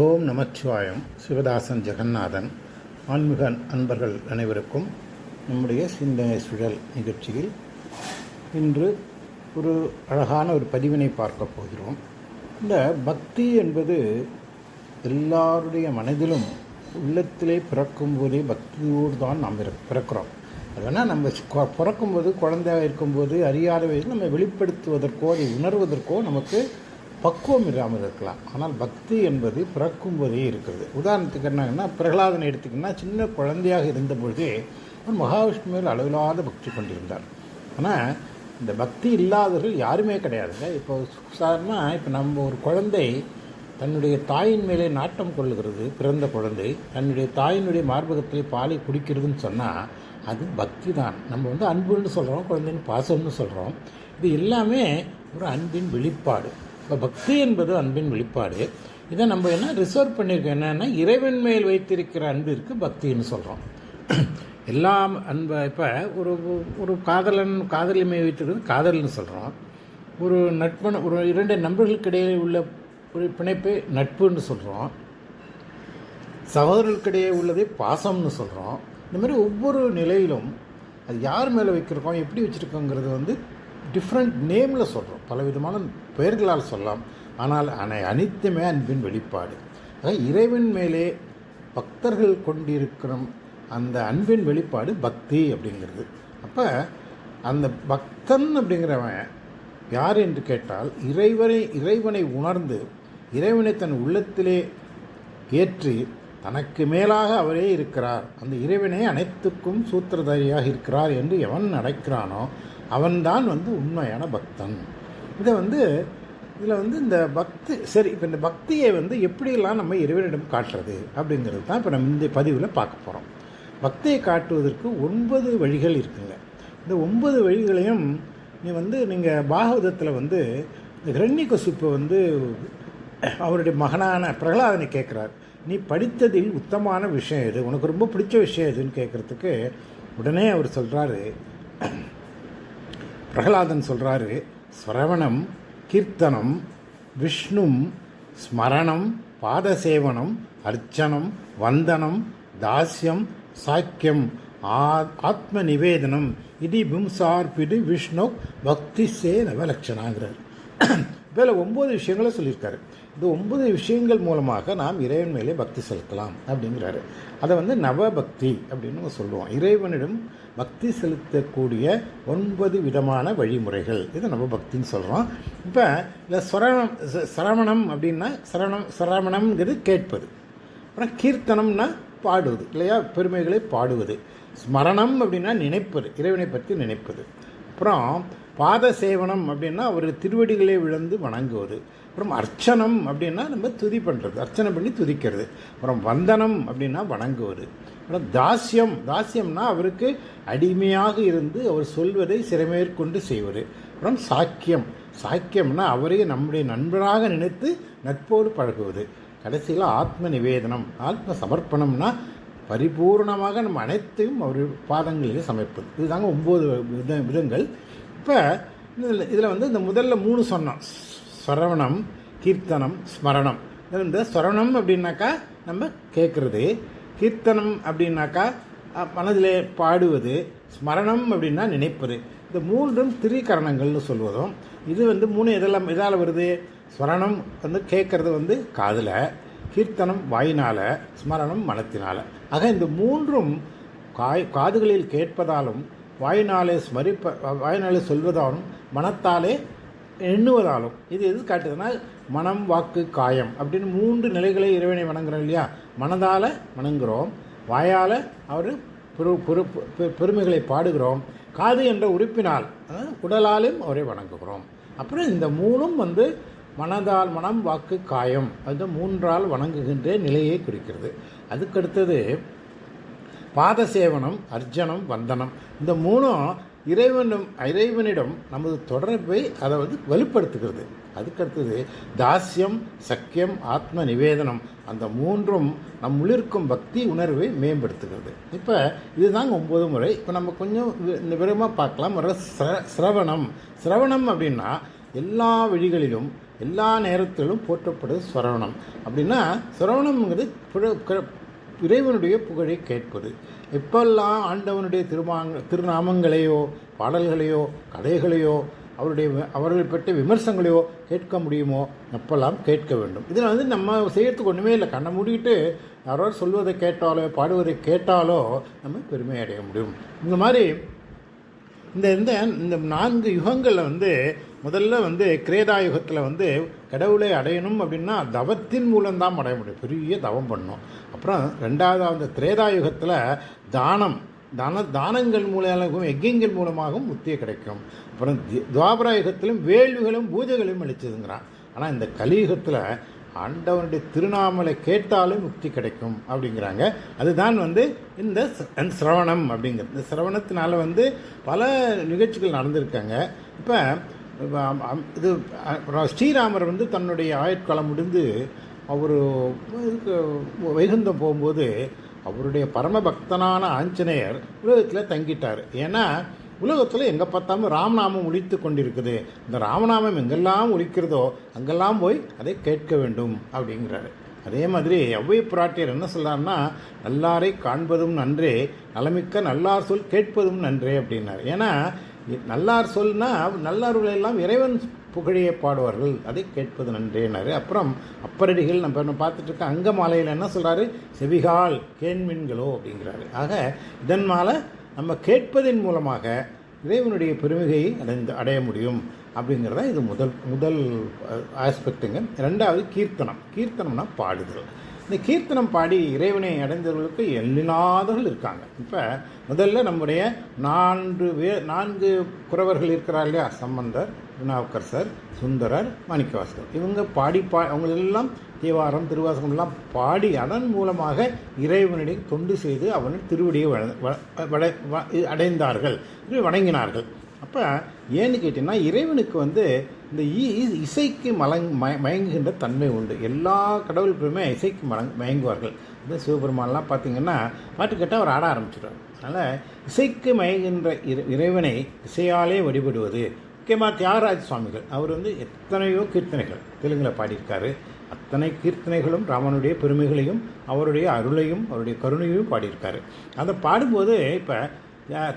ஓம் நமச்சிவாயம். சிவதாசன் ஜெகநாதன். ஆன்மீக அன்பர்கள் அனைவருக்கும் நம்முடைய சிந்தனை சுழல் நிகழ்ச்சியில் இன்று ஒரு அழகான ஒரு பதிவினை பார்க்க போகிறோம். இந்த பக்தி என்பது எல்லாருடைய மனதிலும் உள்ளத்திலே பிறக்கும்போதே பக்தியோடு தான் நாம் பிறக்கிறோம். அது வேணால் நம்ம பிறக்கும்போது குழந்தையாக இருக்கும்போது அறியாத வயதில் நம்ம வெளிப்படுத்துவதற்கோ அதை உணர்வதற்கோ நமக்கு பக்குவம் இல்லாமல் இருக்கலாம். ஆனால் பக்தி என்பது பிறக்கும்போதே இருக்கிறது. உதாரணத்துக்கு என்னங்கன்னா, பிரகலாதனை எடுத்துக்கின்னா சின்ன குழந்தையாக இருந்தபொழுதே அவர் மகாவிஷ்ணு மேல் அளவில்லாத பக்தி கொண்டிருந்தார். ஆனால் இந்த பக்தி இல்லாதவர்கள் யாருமே கிடையாதுங்க. இப்போ சாதாரணமாக இப்போ நம்ம ஒரு குழந்தை தன்னுடைய தாயின் மேலே நாட்டம் கொள்ளுகிறது, பிறந்த குழந்தை தன்னுடைய தாயினுடைய மார்பகத்திலே பாலை குடிக்கிறதுன்னு சொன்னால் அது பக்தி தான். நம்ம அன்புன்னு சொல்கிறோம், குழந்தைன்னு பாசம்னு சொல்கிறோம். இது எல்லாமே ஒரு அன்பின் வெளிப்பாடு. இப்போ பக்தி என்பது அன்பின் வெளிப்பாடு. இதை நம்ம என்ன ரிசர்வ் பண்ணியிருக்கோம், என்னென்னா இறைவன் மேல் வைத்திருக்கிற அன்பிற்கு பக்தின்னு சொல்கிறோம். எல்லாம் அன்பை இப்போ ஒரு காதலி மேல் வைத்திருக்கிறது காதல்னு சொல்கிறோம். ஒரு நட்பன், ஒரு இரண்டு நண்பர்களுக்கு இடையே உள்ள ஒரு பிணைப்பை நட்புன்னு சொல்கிறோம். சகோதரர்களுக்கிடையே உள்ளதை பாசம்னு சொல்கிறோம். இந்த மாதிரி ஒவ்வொரு நிலையிலும் அது யார் மேலே வைக்கிறோம், எப்படி வச்சுருக்கோங்கிறது டிஃப்ரெண்ட் நேமில் சொல்கிறோம், பலவிதமான பெயர்களால் சொல்லலாம். ஆனால் அனைத்துமே அன்பின் வெளிப்பாடு. இறைவன் மேலே பக்தர்கள் கொண்டிருக்கிற அந்த அன்பின் வெளிப்பாடு பக்தி அப்படிங்கிறது. அப்போ அந்த பக்தன் அப்படிங்கிறவன் யார் என்று கேட்டால், இறைவனை உணர்ந்து இறைவனை தன் உள்ளத்திலே ஏற்றி தனக்கு மேலாக அவரே இருக்கிறார், அந்த இறைவனே அனைத்துக்கும் சூத்திரதாரியாக இருக்கிறார் என்று எவன் நடக்கிறானோ அவன்தான் உண்மையான பக்தன். இதில் இந்த பக்தி சரி. இப்போ இந்த பக்தியை எப்படியெல்லாம் நம்ம இறைவனிடம் காட்டுறது அப்படிங்கிறது தான் இப்போ நம்ம இந்த பதிவில் பார்க்க போகிறோம். பக்தியை காட்டுவதற்கு 9 வழிகள் இருக்குங்க. இந்த 9 வழிகளையும் நீங்கள் பாகவதத்தில் இந்த ஹிரண்யகசிப்பு அவருடைய மகனான பிரகலாதனை கேட்குறார், நீ படித்ததில் உத்தமான விஷயம் எது, உனக்கு ரொம்ப பிடிச்ச விஷயம் எதுன்னு கேட்குறதுக்கு உடனே அவர் சொல்கிறாரு, பிரகலாதன் சொல்கிறாரு, ஸ்ரவணம், கீர்த்தனம், விஷ்ணும் ஸ்மரணம், பாதசேவனம், அர்ச்சனம், வந்தனம், தாஸ்யம், சாக்கியம், ஆத்ம நிவேதனம், இது பிம்சார்பிடு விஷ்ணு பக்தி சே நவலட்சணாங்கிறார். இதில் 9 விஷயங்களை சொல்லியிருக்காரு. இந்த 9 விஷயங்கள் மூலமாக நாம் இறைவன் மேலே பக்தி செலுத்தலாம் அப்படிங்கிறாரு. அதை நவபக்தி அப்படின்னு சொல்லுவோம். இறைவனிடம் பக்தி செலுத்தக்கூடிய 9 விதமான வழிமுறைகள், இதை நவபக்தின்னு சொல்கிறோம். இப்போ இந்த சரவணம் அப்படின்னா சரவணம்ங்கிறது கேட்பது. அப்புறம் கீர்த்தனம்னா பாடுவது இல்லையா, பெருமைகளை பாடுவது. ஸ்மரணம் அப்படின்னா நினைப்பது, இறைவனை பற்றி நினைப்பது. அப்புறம் பாத சேவனம் அப்படின்னா அவர் திருவடிகளை விழுந்து வணங்குவது. அப்புறம் அர்ச்சனம் அப்படின்னா நம்ம துதி பண்ணுறது, அர்ச்சனை பண்ணி துதிக்கிறது. அப்புறம் வந்தனம் அப்படின்னா வணங்குவது. அப்புறம் தாஸ்யம்னா அவருக்கு அடிமையாக இருந்து அவர் சொல்வதை சிறைமேற்கொண்டு செய்வது. அப்புறம் சாக்கியம்னா அவரையே நம்முடைய நண்பராக நினைத்து நட்போடு பழகுவது. கடைசியில் ஆத்ம நிவேதனம், ஆத்ம சமர்ப்பணம்னா பரிபூர்ணமாக நம்ம அனைத்தையும் அவர் பாதங்களிலே சமைப்பது. இதுதாங்க 9 விதங்கள். இப்போ இதில் இந்த முதல்ல 3 சொன்னோம், ஸ்ரவணம், கீர்த்தனம், ஸ்மரணம். இந்த ஸ்ரவணம் அப்படின்னாக்கா நம்ம கேட்குறது, கீர்த்தனம் அப்படின்னாக்கா மனதிலே பாடுவது, ஸ்மரணம் அப்படின்னா நினைப்பது. இந்த 3ம் திரிகரணங்கள்னு சொல்வதும். இது 3 எதால் வருது, ஸ்மரணம் கேட்குறது காதில், கீர்த்தனம் வாயினால், ஸ்மரணம் மனத்தினால். ஆக இந்த 3ம் காதுகளில் கேட்பதாலும், வாயினாலே சொல்வதாலும், மனத்தாலே எண்ணுவதாலும். இது எது காட்டுதுன்னா, மனம், வாக்கு, காயம் அப்படின்னு 3 நிலைகளை இறைவனை வணங்குறோம் இல்லையா. மனதால் வணங்குகிறோம், வாயால் அவர் பெருமைகளை பாடுகிறோம், காது என்ற உறுப்பினால் உடலாலும் அவரை வணங்குகிறோம். அப்புறம் இந்த 3ம் மனதால், மனம், வாக்கு, காயம், அது 3ஆல் வணங்குகின்ற நிலையை குறிக்கிறது. அதுக்கடுத்தது பாதசேவனம், அர்ச்சனம், வந்தனம். இந்த 3ம் இறைவனிடம் நமது தொடர்பை அதை வலுப்படுத்துகிறது. அதுக்கடுத்தது தாஸ்யம், சக்கியம், ஆத்ம நிவேதனம். அந்த 3ம் நம் உள்ளிருக்கும் பக்தி உணர்வை மேம்படுத்துகிறது. இப்போ இதுதாங்க 9 முறை. இப்போ நம்ம கொஞ்சம் விவரமாக பார்க்கலாம். சிரவணம் அப்படின்னா எல்லா வழிகளிலும் எல்லா நேரத்திலும் போற்றப்படுது ஸ்வரவணம். அப்படின்னா ஸ்வரவணம்ங்கிறது இறைவனுடைய புகழை கேட்பது. எப்பெல்லாம் ஆண்டவனுடைய திருநாமங்களையோ பாடல்களையோ கதைகளையோ அவர்களை பற்றி விமர்சனங்களையோ கேட்க முடியுமோ அப்பெல்லாம் கேட்க வேண்டும். இதில் வந்து நம்ம செய்யறதுக்கு ஒன்றுமே இல்லை. கண்ணை மூடிட்டு யாரோ சொல்வதை கேட்டாலோ பாடுவதை கேட்டாலோ நம்ம பெருமை அடைய முடியும். இந்த மாதிரி இந்த இந்த 4 யுகங்களில் வந்து முதல்ல வந்து கிரேதா யுகத்தில் வந்து கடவுளை அடையணும் அப்படின்னா தவத்தின் மூலம்தான் அடைய முடியும். பெரிய தவம் பண்ணணும். அப்புறம் ரெண்டாவது அந்த திரேதா யுகத்தில் தானங்கள் மூலமாகவும் யஜ்யங்கள் மூலமாகவும் முக்தி கிடைக்கும். அப்புறம் துவாபர யுகத்திலும் வேள்விகளும் பூஜைகளும் அளிச்சதுங்கிறான். ஆனால் இந்த கலியுகத்தில் ஆண்டவனுடைய திருநாமலை கேட்டாலும் முக்தி கிடைக்கும் அப்படிங்கிறாங்க. அதுதான் வந்து இந்த சிரவணம் அப்படிங்கிறது. இந்த சிரவணத்தினால வந்து பல நிகழ்ச்சிகள் நடந்திருக்காங்க. இப்போ இது ஸ்ரீராமர் வந்து தன்னுடைய ஆயுட்காலம் முடிந்து அவர் வைகுந்தம் போகும்போது அவருடைய பரமபக்தனான ஆஞ்சநேயர் உலகத்தில் தங்கிட்டார். ஏன்னா உலகத்தில் எங்கே பார்த்தாலும் ராமநாமம் ஒலித்து கொண்டிருக்குது. இந்த ராமநாமம் எங்கெல்லாம் ஒலிக்கிறதோ அங்கெல்லாம் போய் அதை கேட்க வேண்டும் அப்படிங்கிறாரு. அதே மாதிரி ஔவை பிராட்டியர் என்ன சொல்கிறாருன்னா, நல்லாரை காண்பதும் நன்றே, நலமிக்க நல்லார் சொல் கேட்பதும் நன்றே அப்படின்னாரு. ஏன்னா நல்லார் சொல்னா நல்லார்களெல்லாம் இறைவன் புகழியை பாடுவார்கள், அதை கேட்பது நன்றேனாரு. அப்புறம் அப்பரடிகள் நம்ம பார்த்துட்டு இருக்க அங்கமாலையில் என்ன சொல்கிறாரு, செவிகால் கேண்மின்களோ அப்படிங்கிறாரு. ஆக இதன் மேலே நம்ம கேட்பதன் மூலமாக இறைவனுடைய பெருமிகையை அடைய முடியும் அப்படிங்கிறத இது முதல் ஆஸ்பெக்டுங்க. ரெண்டாவது கீர்த்தனம்னா பாடுதல். இந்த கீர்த்தனம் பாடி இறைவனை அடைந்தவர்களுக்கு எண்ணில்லாதவர்கள் இருக்காங்க. இப்போ முதல்ல நம்முடைய 4 குறவர்கள் இருக்கிறார் இல்லையா, சம்பந்தர், திருநாவுக்கரசர், சுந்தரர், மாணிக்கவாசகர். இவங்க அவங்களெல்லாம் தேவாரம் திருவாசகம்லாம் பாடி அதன் மூலமாக இறைவனிடையே தொண்டு செய்து அவனின் திருவடியை அடைந்தார்கள், வணங்கினார்கள். அப்போ ஏன்னு கேட்டிங்கன்னா இறைவனுக்கு வந்து இந்த இசைக்கு மயங்குகின்ற தன்மை உண்டு. எல்லா கடவுளுக்குமே இசைக்கு மயங்குவார்கள். இந்த சிவபெருமான்லாம் பார்த்திங்கன்னா பாட்டு கேட்டால் அவர் ஆட ஆரம்பிச்சிடுவார். அதனால் இசைக்கு மயங்குகின்ற இறைவனை இசையாலே வழிபடுவது. முக்கியமாக தியாகராஜ சுவாமிகள் அவர் வந்து எத்தனையோ கீர்த்தனைகள் தெலுங்கில் பாடியிருக்காரு. அத்தனை கீர்த்தனைகளும் ராமனுடைய பெருமைகளையும் அவருடைய அருளையும் அவருடைய கருணையும் பாடியிருக்காரு. அதை பாடும்போது இப்போ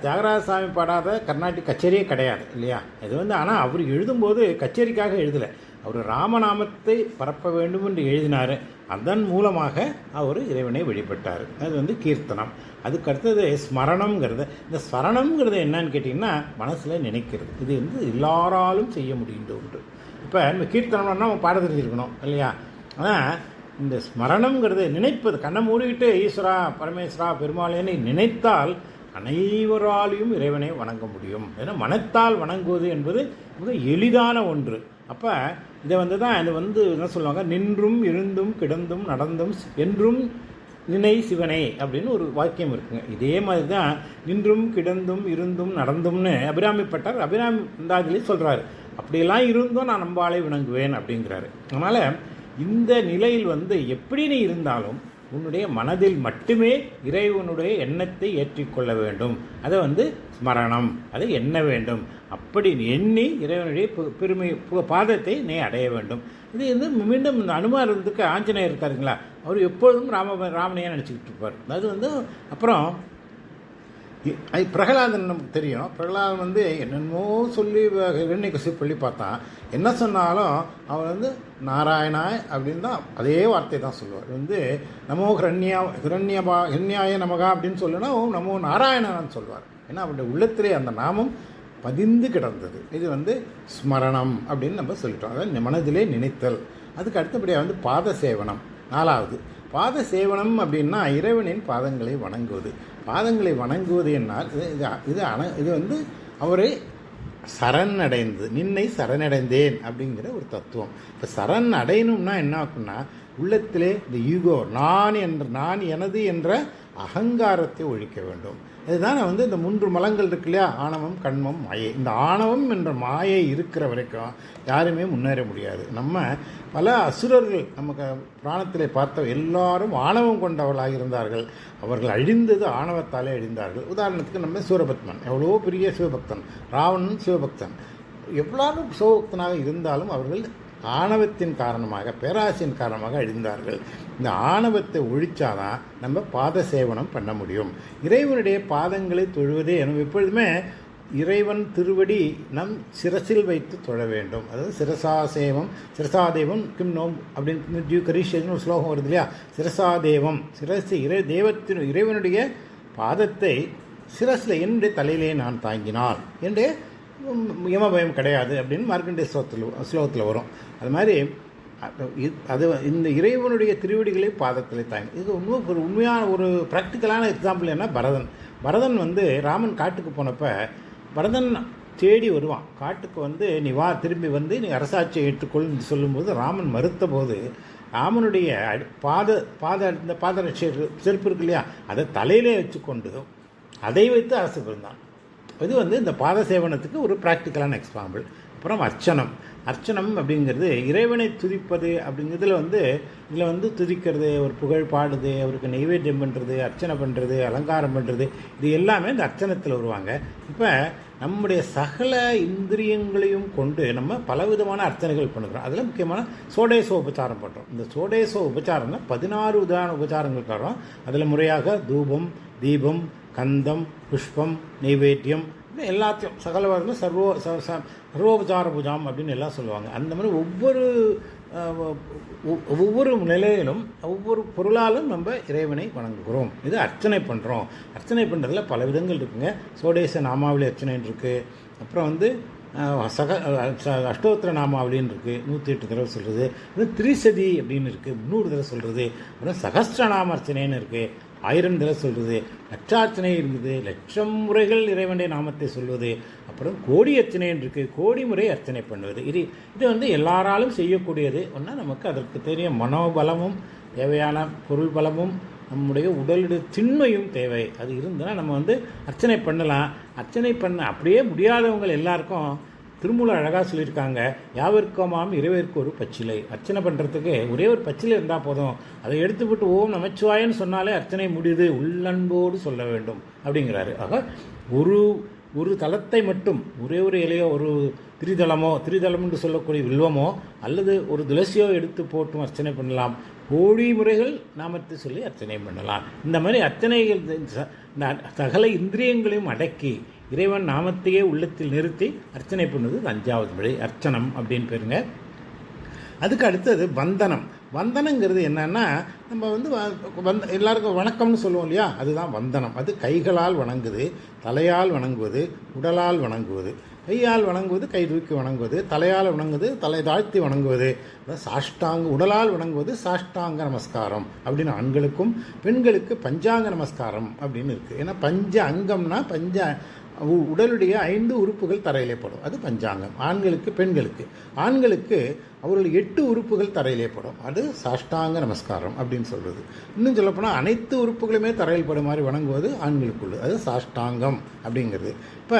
தியாகராஜ சுவாமி பாடாத கர்நாடிக் கச்சேரியே கிடையாது இல்லையா. இது வந்து ஆனால் அவர் எழுதும்போது கச்சேரிக்காக எழுதலை, அவர் ராமநாமத்தை பரப்ப வேண்டும் என்று எழுதினார். அதன் மூலமாக அவர் இறைவனை வழிபட்டார். அது வந்து கீர்த்தனம். அதுக்கு அடுத்தது ஸ்மரணம்ங்கிறது. இந்த ஸ்மரணம்ங்கிறது என்னன்னு கேட்டிங்கன்னா மனசில் நினைக்கிறது. இது வந்து எல்லாராலும் செய்ய முடியுன்ற ஒன்று. இப்போ இந்த கீர்த்தனம்னா நம்ம பாட தெரிஞ்சிருக்கணும் இல்லையா. ஆனால் இந்த ஸ்மரணம்ங்கிறது நினைப்பது. கண்ணை மூடிக்கிட்டு ஈஸ்வரா பரமேஸ்வரா பெருமாளேன்னு நினைத்தால் அனைவராலையும் இறைவனை வணங்க முடியும். ஏன்னா மனத்தால் வணங்குவது என்பது மிக எளிதான ஒன்று. அப்போ இதை வந்து தான் இது வந்து என்ன சொல்லுவாங்க, நின்றும் இருந்தும் கிடந்தும் நடந்தும் என்றும் நினை சிவனை அப்படின்னு ஒரு வாக்கியம் இருக்குங்க. இதே மாதிரி தான் நின்றும் கிடந்தும் இருந்தும் நடந்தும்னு அபிராமிப்பட்டார் அபிராமி இந்தாதிலே சொல்கிறாரு. அப்படியெல்லாம் இருந்தும் நான் நம்பாலை வணங்குவேன் அப்படிங்கிறாரு. அதனால் இந்த நிலையில் வந்து எப்படி நீ இருந்தாலும் உன்னுடைய மனதில் மட்டுமே இறைவனுடைய எண்ணத்தை ஏற்றிக்கொள்ள வேண்டும். அதை வந்து ஸ்மரணம், அதை எண்ண வேண்டும். அப்படி எண்ணி இறைவனுடைய பெருமை பாதத்தை நீ அடைய வேண்டும். இது வந்து மீண்டும் இந்த அனுமானத்துக்கு ஆஞ்சநேயர் இருக்காருங்களா, அவர் எப்பொழுதும் ராமனையாக நினச்சிக்கிட்டு இருப்பார். அது வந்து அப்புறம் பிரகலாதன் நமக்கு தெரியும். பிரகலாதன் வந்து என்னென்னமோ சொல்லி ஹிரண்யகசிப்பு சொல்லி பார்த்தான். என்ன சொன்னாலும் அவர் வந்து நாராயணாய் அப்படின்னு தான் அதே வார்த்தை தான் சொல்லுவார். வந்து நமோ ஹிரண்யாய நமகா அப்படின்னு சொல்லுன்னா நமோ நாராயணான்னு சொல்லுவார். ஏன்னா அவருடைய உள்ளத்திலே அந்த நாமம் பதிந்து கிடந்தது. இது வந்து ஸ்மரணம் அப்படின்னு நம்ம சொல்லிட்டோம். அதாவது மனதிலே நினைத்தல். அதுக்கு அடுத்தபடியாக வந்து பாத சேவனம். 4வது பாத சேவனம் அப்படின்னா இறைவனின் பாதங்களை வணங்குவது. பாதங்களை வணங்குவது என்னால் இது வந்து அவரை சரணடைந்து நின்னை சரணடைந்தேன் அப்படிங்கிற ஒரு தத்துவம். இப்போ சரண் அடையணும்னா என்ன ஆகும்னா உள்ளத்திலே இந்த ஈகோ நான் எனது என்ற அகங்காரத்தை ஒழிக்க வேண்டும். இதுதான் வந்து இந்த 3 மலங்கள் இருக்கு இல்லையா, ஆணவம் கண்மம் மாயை. இந்த ஆணவம் என்ற மாயை இருக்கிற வரைக்கும் யாருமே முன்னேற முடியாது. நம்ம பல அசுரர்கள் நமக்கு புராணத்திலே பார்த்த எல்லாரும் ஆணவம் கொண்டவர்களாக இருந்தார்கள். அவர்கள் அழிந்தது ஆணவத்தாலே அழிந்தார்கள். உதாரணத்துக்கு நம்ம சூரபத்மன் எவ்வளோ பெரிய சிவபக்தன், ராவணன் சிவபக்தன், எவ்வளவு சிவபக்தனாக இருந்தாலும் அவர்கள் ஆணவத்தின் காரணமாக, பேராசையின் காரணமாக அழிந்தார்கள். இந்த ஆணவத்தை ஒழிச்சாதான் நம்ம பாத சேவனம் பண்ண முடியும். இறைவனுடைய பாதங்களை தொழுவதே எப்பொழுதுமே இறைவன் திருவடி நம் சிரசில் வைத்து தொழ வேண்டும். அதாவது சிரசாதேவம் கிம் நோம் அப்படின்னு கரீஷன் ஒரு ஸ்லோகம் வருது இல்லையா? சிரசாதேவம், சிரசு இறைவனுடைய பாதத்தை சிரஸில் என்னுடைய தலையிலே நான் தாங்கினால் என்னுடைய யமபயம் கிடையாது அப்படின்னு மார்க்கண்டேய ஸ்லோகத்தில் வரும். அது மாதிரி அது இந்த இறைவனுடைய திருவடிகளை பாதத்தில் தாங்கி. இது ஒரு உண்மையான ஒரு ப்ராக்டிக்கலான எக்ஸாம்பிள் என்ன, பரதன் ராமன் காட்டுக்கு போனப்போ பரதன் தேடி வருவான். காட்டுக்கு நீ வா, திரும்பி நீ அரசாட்சியை ஏற்றுக்கொள்னு சொல்லும்போது ராமன் மறுத்த போது ராமனுடைய இந்த பாதரட்சை செருப்பு இருக்கு இல்லையா, அதை தலையிலே வச்சுக்கொண்டு அதை வைத்து அரசு புரிந்தான். இது இந்த பாத சேவனத்துக்கு ஒரு ப்ராக்டிக்கலான எக்ஸாம்பிள். அப்புறம் அர்ச்சனம் அப்படிங்கிறது இறைவனை துதிப்பது அப்படிங்கிறதுல இதில் துதிக்கிறது, ஒரு புகழ் பாடுது, அவருக்கு நெய்வேத்தியம் பண்ணுறது, அர்ச்சனை பண்ணுறது, அலங்காரம் பண்ணுறது, இது எல்லாமே இந்த அர்ச்சனத்தில் வருவாங்க. இப்போ நம்முடைய சகல இந்திரியங்களையும் கொண்டு நம்ம பலவிதமான அர்ச்சனைகள் பண்ணுறோம். அதில் முக்கியமான சோடேச உபச்சாரம் பண்ணுறோம். இந்த சோடேச உபச்சாரம்னா 16 உதாரண உபச்சாரங்கள் தரோம். அதில் முறையாக தூபம், தீபம், கந்தம், புஷ்பம், நெய்வேத்தியம், எல்லாத்தையும் சகல சர்வோபச்சார பூஜாம் அப்படின்னு எல்லாம் சொல்லுவாங்க. அந்த மாதிரி ஒவ்வொரு நிலையிலும் ஒவ்வொரு பொருளாலும் நம்ம இறைவனை வணங்குகிறோம். இது அர்ச்சனை பண்ணுறோம். அர்ச்சனை பண்ணுறதுல பல விதங்கள் இருக்குங்க. சோடேச நாமாவளி அர்ச்சனை இருக்குது. அப்புறம் அஷ்டோத்திர நாமாவளின்னு இருக்குது, 108 தடவை சொல்கிறது. திரிசதி அப்படின்னு இருக்குது, 300 தடவை சொல்கிறது. அப்புறம் சகஸ்ரநாம அர்ச்சனைன்னு இருக்குது, 1000 தடவை சொல்கிறது. லட்சார்ச்சனை இருக்குது, 1,00,000 முறைகள் இறைவனுடைய நாமத்தை சொல்வது. அப்புறம் கோடி அர்ச்சனைன்னு இருக்குது, கோடி முறை அர்ச்சனை பண்ணுவது. இது எல்லாராலும் செய்யக்கூடியது. ஒன்றா நமக்கு அதற்கு தெரிய மனோபலமும் தேவையான பொருள் பலமும் நம்முடைய உடலுடைய திண்மையும் தேவை. அது இருந்தால் நம்ம அர்ச்சனை பண்ணலாம். அர்ச்சனை பண்ண அப்படியே முடியாதவங்க எல்லாருக்கும் திருமூலர் அழகாக சொல்லியிருக்காங்க, யாவிற்கோமாம் இறைவருக்கு ஒரு பச்சிலை. அர்ச்சனை பண்ணுறதுக்கு ஒரே ஒரு பச்சிலை இருந்தால் போதும். அதை எடுத்துவிட்டு ஓம் நமச்சிவாயன்னு சொன்னாலே அர்ச்சனை முடியுது, உள்ளன்போடு சொல்ல வேண்டும் அப்படிங்கிறாரு. ஆக ஒரு தலத்தை மட்டும் ஒரே ஒரு இலையோ, ஒரு திரிதலம் என்று சொல்லக்கூடிய வில்வமோ அல்லது ஒரு துளசியோ எடுத்து போட்டும் அர்ச்சனை பண்ணலாம். கோடி முறைகள் நாமத்தை சொல்லி அர்ச்சனை பண்ணலாம். இந்த மாதிரி அர்ச்சனைகள் சகல இந்திரியங்களையும் அடக்கி இறைவன் நாமத்தையே உள்ளத்தில் நிறுத்தி அர்ச்சனை பண்ணுவது 5வது முறை அர்ச்சனம் அப்படின்னு பேருங்க. அதுக்கு அடுத்தது வந்தனங்கிறது என்னன்னா, நம்ம எல்லாருக்கும் வணக்கம்னு சொல்லுவோம் இல்லையா, அதுதான் வந்தனம். அது கைகளால் வணங்குது, தலையால் வணங்குவது, உடலால் வணங்குவது. கையால் வணங்குவது கை தூக்கி வணங்குவது, தலையால் வணங்குவது தலை தாழ்த்தி வணங்குவது, சாஷ்டாங்க உடலால் வணங்குவது சாஷ்டாங்க நமஸ்காரம் அப்படின்னு ஆண்களுக்கும், பெண்களுக்கு பஞ்சாங்க நமஸ்காரம் அப்படின்னு இருக்குது. ஏன்னா பஞ்ச அங்கம்னா உடலுடைய 5 உறுப்புகள் தரையிலே படும், அது பஞ்சாங்கம். ஆண்களுக்கு பெண்களுக்கு. ஆண்களுக்கு அவர்கள் 8 உறுப்புகள் தரையிலே படும், அது சாஷ்டாங்க நமஸ்காரம் அப்படின்னு சொல்கிறது. இன்னும் சொல்லப்போனால் அனைத்து உறுப்புகளுமே தரையில் படும் மாதிரி வணங்குவது ஆண்களுக்குள்ளது, அது சாஷ்டாங்கம் அப்படிங்கிறது. இப்போ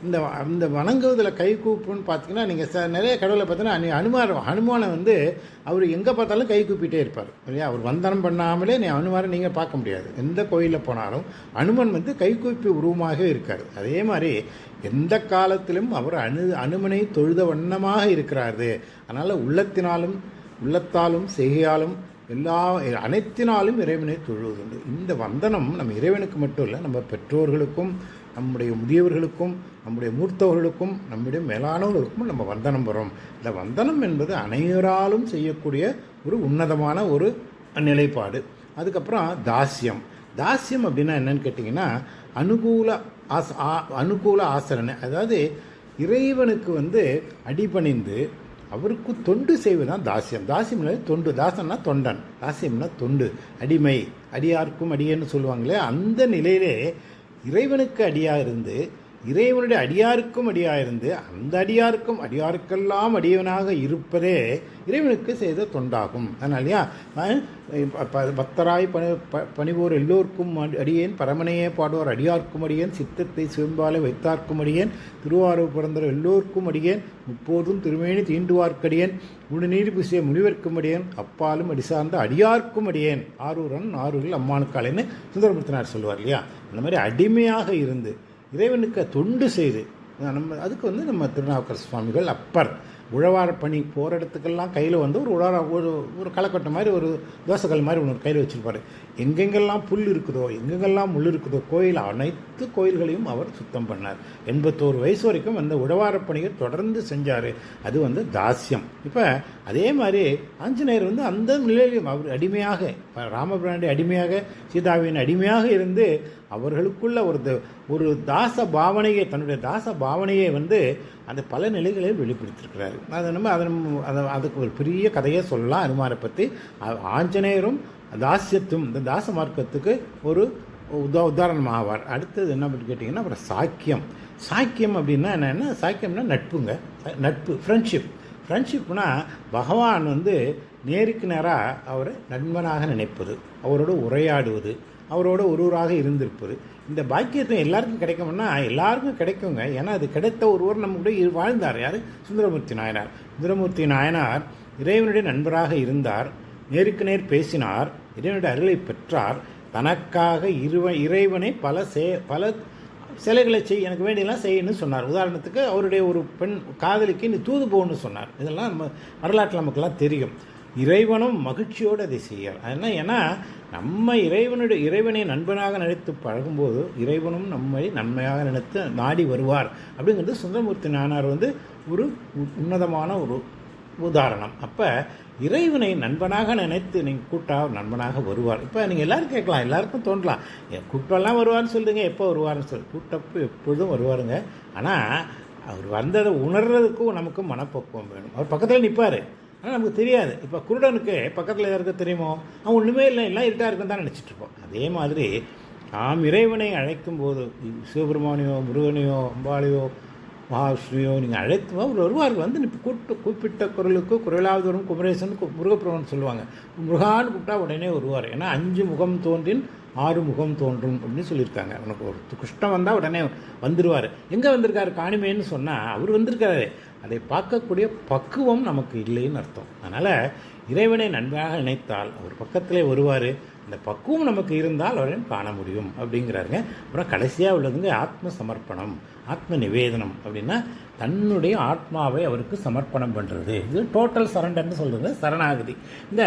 இந்த வணங்குவதில் கை கூப்புன்னு பார்த்தீங்கன்னா, நீங்கள் நிறைய கடவுளை பார்த்தீங்கன்னா ஹனுமானை அவர் எங்கே பார்த்தாலும் கை கூப்பிட்டே இருப்பார் இல்லையா. அவர் வந்தனம் பண்ணாமலே ஹனுமானை நீங்கள் பார்க்க முடியாது. எந்த கோயிலில் போனாலும் ஹனுமன் கை கூப்பி உருவமாக இருக்கார். அதே மாதிரி எந்த காலத்திலும் அவர் அனுமனை தொழுத வண்ணமாக இருக்கிறாரு. அதனால் உள்ளத்தாலும் செய்கையாலும் அனைத்தினாலும் இறைவனை தொழுவதுண்டு. இந்த வந்தனம் நம்ம இறைவனுக்கு மட்டும் இல்லை, நம்ம பெற்றோர்களுக்கும், நம்முடைய முதியவர்களுக்கும், நம்முடைய மூர்த்தவர்களுக்கும், நம்முடைய மேலானவர்களுக்கும் நம்ம வந்தனம் வரும். இந்த வந்தனம் என்பது அனைவராலும் செய்யக்கூடிய ஒரு உன்னதமான ஒரு நிலைப்பாடு. அதுக்கப்புறம் தாஸ்யம் அப்படின்னா என்னன்னு கேட்டிங்கன்னா, அனுகூல ஆசரணை. அதாவது இறைவனுக்கு அடிபணிந்து அவருக்கு தொண்டு செய்வதுதான் தாசியம். தாசியம்னா தொண்டு, தாசன்னா தொண்டன், தாசியம்னா தொண்டு, அடிமை, அடியார்க்கும் அடியேன்னு சொல்லுவாங்களே, அந்த நிலையிலே இறைவனுக்கு அடியாக இருந்து, இறைவனுடைய அடியாருக்கும் அடியாக இருந்து, அந்த அடியாருக்கெல்லாம் அடியவனாக இருப்பதே இறைவனுக்கு செய்த தொண்டாகும். அதனாலயா பக்தராய் பணிவோர் எல்லோருக்கும் அடியேன், பரமனையே பாடுவோர் அடியார்க்கும் அடியேன், சித்தத்தை சிவம்பாலை வைத்தார்க்கும் அடியேன், திருவாரூர் பிறந்தவர் எல்லோருக்கும் அடியேன், முப்போதும் திருமேனி தீண்டுவார்க்கடியேன், முழுநீர் பூசிய முனிவர்க்கும் அடியேன், அப்பாலும் அடி சார்ந்த அடியார்க்கும் அடியேன், ஆரூரில் அம்மானுக்காலைன்னு சுந்தரமூர்த்தினார் சொல்லுவார் இல்லையா. அந்த மாதிரி அடிமையாக இருந்து இறைவனுக்கு தொண்டு செய்து அதுக்கு நம்ம திருநாவுக்கரசு சுவாமிகள் அப்பர் உழவார பணி போகிற இடத்துக்கெல்லாம் கையில் வந்து ஒரு களைக்கொட்டை மாதிரி ஒரு தோசைக்கல் மாதிரி ஒன்று கையில் வச்சுருப்பார். எங்கெங்கெல்லாம் புல் இருக்குதோ எங்கெங்கெல்லாம் முள் இருக்குதோ கோயில் அனைத்து கோயில்களையும் அவர் சுத்தம் பண்ணார். 81 வயசு வரைக்கும் அந்த உழவார பணியை தொடர்ந்து செஞ்சார். அது வந்து தாஸ்யம். இப்போ அதே மாதிரி ஆஞ்சநேயர் வந்து அந்த நிலையிலும் அவர் அடிமையாக ராமபிரானுடைய அடிமையாக சீதாவின் அடிமையாக இருந்து அவர்களுக்குள்ள ஒரு தாச பாவனையை தன்னுடைய தாச பாவனையை வந்து அந்த பல நிலைகளில் வெளிப்படுத்தியிருக்கிறாரு. அதுக்கு ஒரு பெரிய கதையை சொல்லலாம். அனுமாரை பற்றி ஆஞ்சநேயரும் தாசியத்தும் இந்த தாச மார்க்கத்துக்கு ஒரு உதாரணமாக ஆவார். அடுத்தது என்ன அப்படின்னு கேட்டிங்கன்னா அப்புறம் சாக்கியம். சாக்கியம் அப்படின்னா என்னென்னா சாக்கியம்னா நட்புங்க. நட்பு ஃப்ரெண்ட்ஷிப்னா பகவான் வந்து நேருக்கு நேராக அவரை நண்பனாக நினைப்பது, அவரோட உரையாடுவது, அவரோட ஒருவராக இருந்திருப்பது. இந்த பாக்கியத்தை எல்லாருக்கும் கிடைக்கும்னா எல்லாருக்கும் கிடைக்குங்க. ஏன்னா அது கிடைத்த ஒருவர் நம்ம கூட வாழ்ந்தார். யார்? சுந்தரமூர்த்தி நாயனார். சுந்தரமூர்த்தி நாயனார் இறைவனுடைய நண்பராக இருந்தார், நேருக்கு நேர் பேசினார், இறைவனுடைய அருளை பெற்றார். தனக்காக இறைவனை பல சிலைகளை செய், எனக்கு வேண்டியெல்லாம் செய்யணும்னு சொன்னார். உதாரணத்துக்கு அவருடைய ஒரு பெண் காதலிக்கு நீ தூது போகணும்னு சொன்னார். இதெல்லாம் நம்ம வரலாற்றில் நமக்கெல்லாம் தெரியும். இறைவனும் மகிழ்ச்சியோடு அதை செய்யார். அதனால் ஏன்னா நம்ம இறைவனை நண்பனாக நினைத்து பழகும்போது இறைவனும் நம்மை நன்மையாக நினைத்து நாடி வருவார் அப்படிங்கிறது சுந்தரமூர்த்தி நாயனார் வந்து ஒரு உன்னதமான ஒரு உதாரணம். அப்போ இறைவனை நண்பனாக நினைத்து நீங்கள் கூட்டா நண்பனாக வருவார். இப்போ நீங்கள் எல்லோரும் கேட்கலாம், எல்லாருக்கும் தோன்றலாம், கூட்டம்லாம் வருவார்னு சொல்லுங்க, எப்போ வருவார்னு சொல்லி. கூட்டப்பு எப்பொழுதும் வருவாருங்க. ஆனால் அவர் வந்ததை உணர்றதுக்கும் நமக்கு மனப்பக்குவம் வேணும். அவர் பக்கத்தில் நிற்பார், ஆனால் நமக்கு தெரியாது. இப்போ குருடனுக்கு பக்கத்தில் யாருக்கு தெரியுமோ? அவன் ஒன்றுமே இல்லை, எல்லாம் இருட்டாக இருக்குன்னு தான் நினச்சிட்ருப்போம். அதே மாதிரி நாம் இறைவனை அழைக்கும் போது சிவபெருமானையோ முருகனையோ அம்பாளையோ மகாவிஷ்ணுவையோ நீங்கள் அழைத்து வருவார்கள். வந்து கூப்பிட்ட குரலுக்கு குரலாவது வரும் குமரேசன் முருகப்பிரவன் சொல்லுவாங்க. முருகான்னு கூப்பிட்டா உடனே வருவார். ஏன்னா 5 முகம் தோன்றின் 6 முகம் தோன்றும் அப்படின்னு சொல்லியிருக்காங்க. உனக்கு ஒரு குஷ்டம் வந்தால் உடனே வந்துடுவார். எங்கே வந்திருக்காரு காணிமேன்னு சொன்னால் அவர் வந்திருக்காரு. அதை பார்க்கக்கூடிய பக்குவம் நமக்கு இல்லைன்னு அர்த்தம். அதனால் இறைவனை நன்றாக நினைத்தால் அவர் பக்கத்திலே வருவார். அந்த பக்குவம் நமக்கு இருந்தால் அவரையும் காண முடியும் அப்படிங்கிறாருங்க. அப்புறம் கடைசியாக உள்ளதுங்க ஆத்ம சமர்ப்பணம், ஆத்ம நிவேதனம். அப்படின்னா தன்னுடைய ஆத்மாவை அவருக்கு சமர்ப்பணம் பண்ணுறது. இது டோட்டல் சரண்டர்னு சொல்கிறது, சரணாகதி. இந்த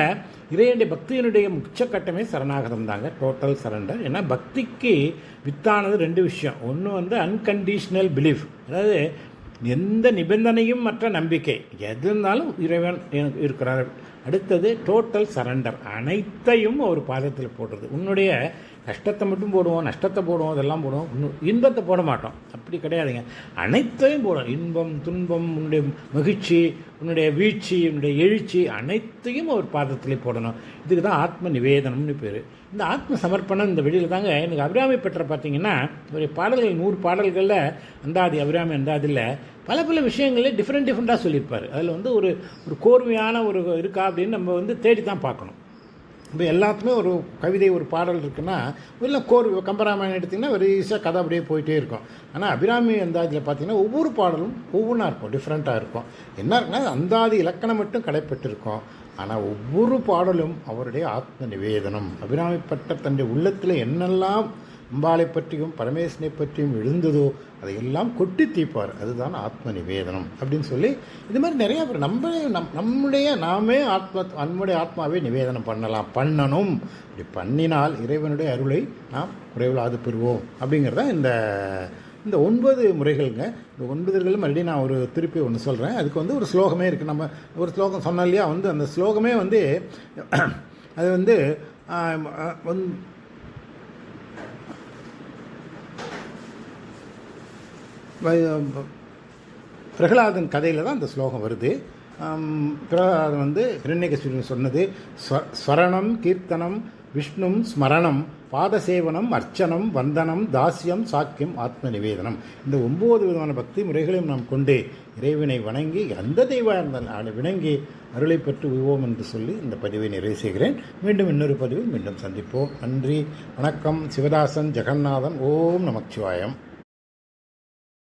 இறைவனுடைய பக்தியினுடைய உச்சக்கட்டமே சரணாகதம் தாங்க, டோட்டல் சரண்டர். ஏன்னா பக்திக்கு வித்தானது 2 விஷயம். ஒன்று வந்து அன்கண்டிஷனல் பிலீஃப், அதாவது எந்த நிபந்தனையும் மற்ற நம்பிக்கை, எது இருந்தாலும் இறைவன் எனக்கு இருக்கிறார். அடுத்தது டோட்டல் சரண்டர், அனைத்தையும் ஒரு பாதத்தில் போடுறது. உன்னுடைய கஷ்டத்தை மட்டும் போடுவோம், நஷ்டத்தை போடுவோம், அதெல்லாம் போடுவோம், இன்பத்தை போட மாட்டோம். அப்படி கிடையாதுங்க, அனைத்தையும் போடுவோம். இன்பம் துன்பம், உன்னுடைய மகிழ்ச்சி, உன்னுடைய வீழ்ச்சி, உன்னுடைய எழுச்சி, அனைத்தையும் ஒரு பாதத்திலே போடணும். இதுக்கு தான் ஆத்ம நிவேதனம்னு பேர். இந்த ஆத்ம சமர்ப்பணம் இந்த வெளியில் தாங்க எனக்கு அபிராமி பெற்ற பார்த்தீங்கன்னா ஒரு பாடல்கள் 100 பாடல்களில் அந்தாதி அபிராமி அந்தாதியில் பல விஷயங்களே டிஃப்ரெண்ட்டாக சொல்லியிருப்பார். அதில் வந்து ஒரு கோர்வையான ஒரு இருக்கா அப்படின்னு நம்ம வந்து தேடி தான் பார்க்கணும். இப்போ எல்லாத்துக்குமே ஒரு கவிதை ஒரு பாடல் இருக்குன்னா இல்லை கோர்வை. கம்பராமாயணம் எடுத்திங்கன்னா ஒரு ஈஸியாக கதை அப்படியே போயிட்டே இருக்கும். ஆனால் அபிராமி அந்தாதியில் பார்த்தீங்கன்னா ஒவ்வொரு பாடலும் ஒவ்வொன்றா இருக்கும், டிஃப்ரெண்ட்டாக இருக்கும். என்ன இருக்குன்னா அந்தாதி இலக்கணம் மட்டும் கடைப்பட்டிருக்கும். ஆனால் ஒவ்வொரு பாடலும் அவருடைய ஆத்ம நிவேதனம். அபிராமிப்பட்ட தன்னுடைய உள்ளத்தில் என்னெல்லாம் அம்பாளை பற்றியும் பரமேஸ்வரனை பற்றியும் எழுந்ததோ அதையெல்லாம் கொட்டி தீப்பார். அதுதான் ஆத்ம நிவேதனம் அப்படின்னு சொல்லி இது மாதிரி நிறையா பேர் நாமே நம்முடைய ஆத்மாவை நிவேதனம் பண்ணணும். இப்படி பண்ணினால் இறைவனுடைய அருளை நாம் குறைவில்லாது பெறுவோம் அப்படிங்கிறத இந்த 9 முறைகள்ங்க. இந்த 9 மறுபடியும் நான் ஒரு திருப்பி ஒன்று சொல்கிறேன். அதுக்கு வந்து ஒரு ஸ்லோகமே இருக்குது. நம்ம ஒரு ஸ்லோகம் சொன்னோம் இல்லையா, வந்து அந்த ஸ்லோகமே வந்து அது வந்து பிரகலாதன் கதையில் தான் அந்த ஸ்லோகம் வருது. பிரகலாதன் வந்து ஹிரண்யகசிபுவின் சொன்னது ஸ்வரணம் கீர்த்தனம் விஷ்ணும் ஸ்மரணம் பாதசேவனம் அர்ச்சனம் வந்தனம் தாஸ்யம் சாக்கியம் ஆத்ம நிவேதனம். இந்த 9 விதமான பக்தி முறைகளையும் நாம் கொண்டு இறைவனை வணங்கி எந்த தெய்வம் இருந்தாலும் வணங்கி அருளை பெற்று விவோம் என்று சொல்லி இந்த பதிவை நிறைவு செய்கிறேன். மீண்டும் இன்னொரு பதிவில் மீண்டும் சந்திப்போம். நன்றி, வணக்கம். சிவதாசன், ஜெகநாதன். ஓம் நமச்சிவாயம்.